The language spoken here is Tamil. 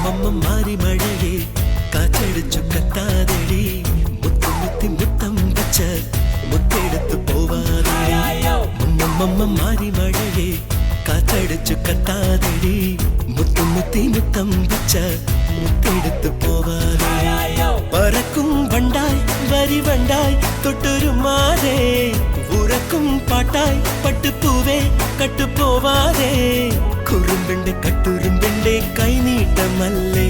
மாறி மழையே காற்றடிச்சு கத்தாதடி முத்து முத்தி முத்தம் வச்ச முத்தெடுத்து போவாதே மாறி மழையே காற்றடிச்சு கத்தாதடி முத்து முத்தி முத்தம் வச்ச முத்தெடுத்து போவாதே பறக்கும் வண்டாய் வரி வண்டாய் தொட்டொரு மாதே உறக்கும் பாட்டாய் பட்டு பூவே கட்டு போவாதே குறும்பெண்டே கட்டுரும்பெண்டே கை நீட்ட மல்லே